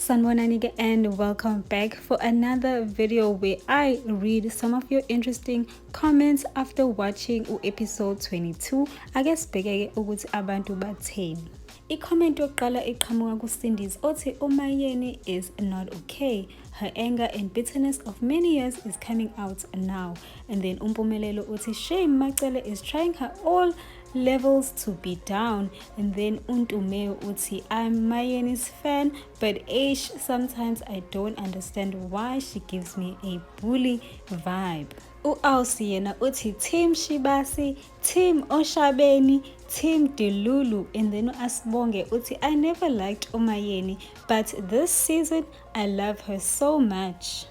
Sanbonani and welcome back for another video where I read some of your interesting comments after watching episode 22. Ake sibheke ukuthi abantu batheni. I-comment yokuqala iqhamuka kuCindy's othi uMayeni is not okay. Her anger and bitterness of many years is coming out now. And then Umpumelelo uthi shame Macele is trying her all levels to be down. And then Untume uthi I'm Mayeni's fan, but sometimes I don't understand why she gives me a bully vibe. U-Aussie yena uthi Team Shibasi, Team Oshabeni, Team Delulu, and then Asbonge uthi I never liked Umayeni, but this season I love her so much.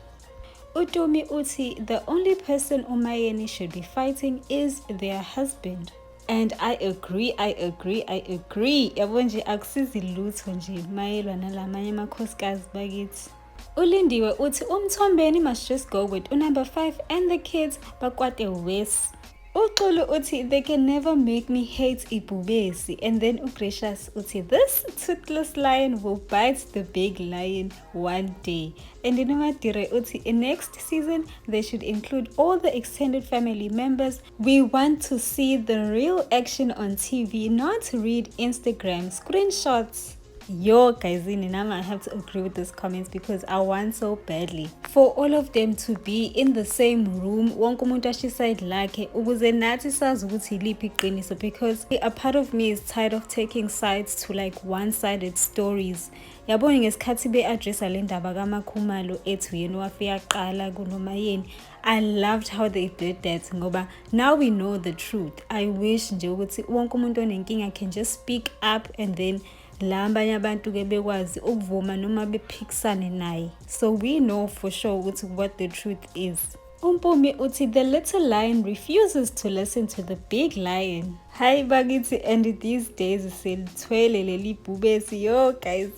Utumi uthi the only person Umayeni should be fighting is their husband. And I agree. Yabo nje akusizi lutho nje mayelwa nalamanye amakhosikazi bakithi. Ulindiwe uthi uMthombeni must just go with number 5 and the kids bakwate west. Uxulu uthi they can never make me hate Ibubesi. And then uGracious uthi this toothless lion will bite the big lion one day. And then Umadire uthi in next season they should include all the extended family members. We want to see the real action on TV, not read Instagram screenshots. Yo guys, I have to agree with these comments because I want so badly for all of them to be in the same room, wonke umuntu ashiside lakhe ukuze nathi sazi ukuthi iliphi iqiniso, because a part of me is tired of taking sides to like one-sided stories. Yabona ngesikhathi be-addressa le ndaba kaMakhumalo ethu yena wafika qala kuNomayeni, I loved how they did that ngoba now we know the truth. I wish nje ukuthi wonke umuntu onenkinga can just speak up and then labanye abantu ke bekwazi ukuvuma noma bephikisane naye, so we know for sure what the truth is. Umpumi uthi the little lion refuses to listen to the big lion. Hi bakithi, and these days selithwele leli bhubesi yo guys.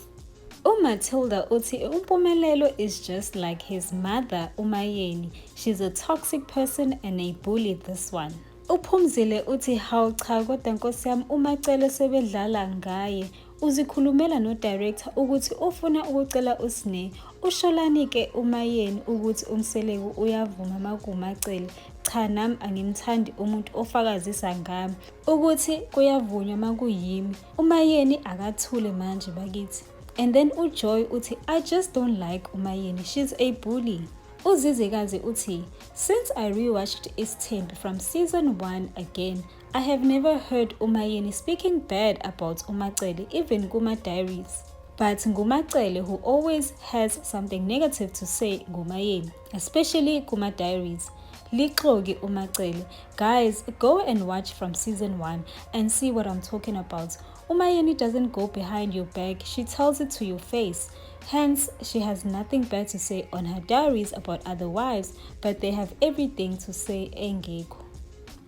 Umatilda uthi Umpumelelo is just like his mother Umayeni. She's a toxic person and a bully, this one. Uphumzile uthi hawu cha kodwa Nkosi yami uMacele sebedlala ngaye. Uzikhulumela no director ukuthi ufuna ukucela uSne usholanike uMayeni ukuthi umseleku uyavuma makuMacele. Cha nami angimthandi umuntu ofakazisa ngami ukuthi kuyavunywa makuyimi. Umayeni akathule manje bakithi. And then uJoy uthi I just don't like Umayeni, she's a bully. Uzizikazi uthi since I rewatched EastEnd from season 1 again, I have never heard Umayeni speaking bad about uMacele, even Kuma Diaries. But nguMacele who always has something negative to say nguMayeni, especially Kuma Diaries. Lixoki uMacele. Guys, go and watch from season 1 and see what I'm talking about. Umayeni doesn't go behind your back, she tells it to your face. Hence, she has nothing bad to say on her diaries about other wives, but they have everything to say engekho.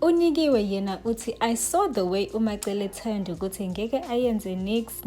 Unikiwe yena uthi I saw the way uMacele turned ukuthi ngeke ayenze nix.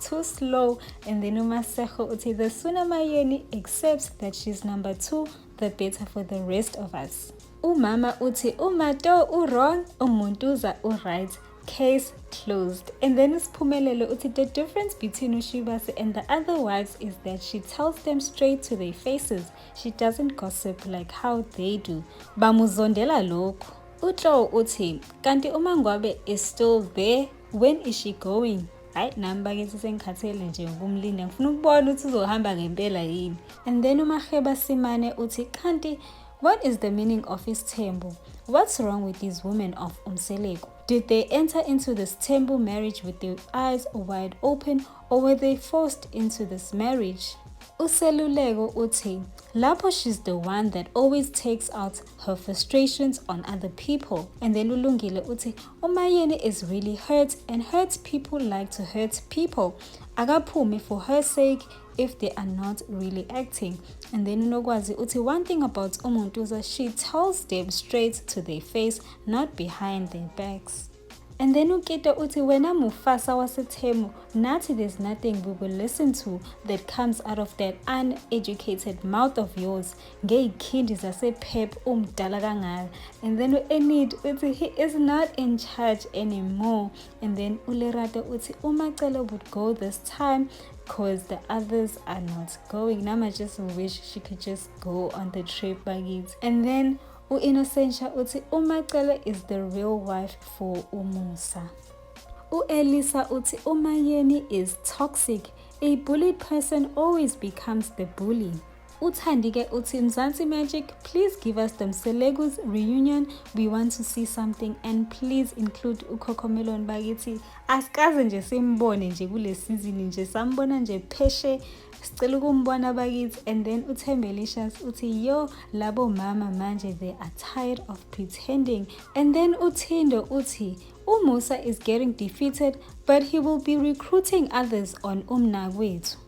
Too slow. And then uMasejo uthi the sooner Mayeni accepts that she's number 2, the better for the rest of us. Umama uthi uMato wrong, uMuntuza right. Case closed. And then Siphumelelo uthi the difference between Ushibase and the other wives is that she tells them straight to their faces. She doesn't gossip like how they do. Bamuzondela lokho. Utlo uthi kanti uMangwabe is still there, when is she going? Hayi nami bakithi sengikhathele nje ukumlinda, ngifuna ukubona ukuthi uzohamba ngempela yini. And then uMaheba Simane uthi kanti what is the meaning of his tembo? What's wrong with these women of Umseleku? Did they enter into this temple marriage with their eyes wide open, or were they forced into this marriage? Useluleko uthi lapho she's the one that always takes out her frustrations on other people. And then Ulungile uthi uMayeni is really hurt, and hurt people like to hurt people. Akaphume for her sake if they are not really acting. And then Unogwazi uthi one thing about Umuntuza, she tells them straight to their face, not behind their backs. And then uKito uthi wena Mufasa waseThemu, nathi there's nothing we will listen to that comes out of that uneducated mouth of yours. Ngey'khindi zasePep umdala kangaka. And then uEnid uthi he is not in charge anymore. And then uLerato uthi uMacele would go this time cause the others are not going. Nama just wish she could just go on the trip bakithi. And then u-Innocentia uthi uMacele is the real wife for uMusa. U-Elisa uthi uMayeni is toxic. A bullied person always becomes the bully. uThandike uthi Mzansi Magic, please give us the Mselegu's reunion. We want to see something and please include uCocomelon bakithi. Asikaze nje simbone nje kule season nje sambona nje pheshe. Sicela ukumbona bakithi. And then uThembelicious uthi yo labo mama manje they are tired of pretending. And then uThindo uthi uMusa is getting defeated but he will be recruiting others on Umnakwethu.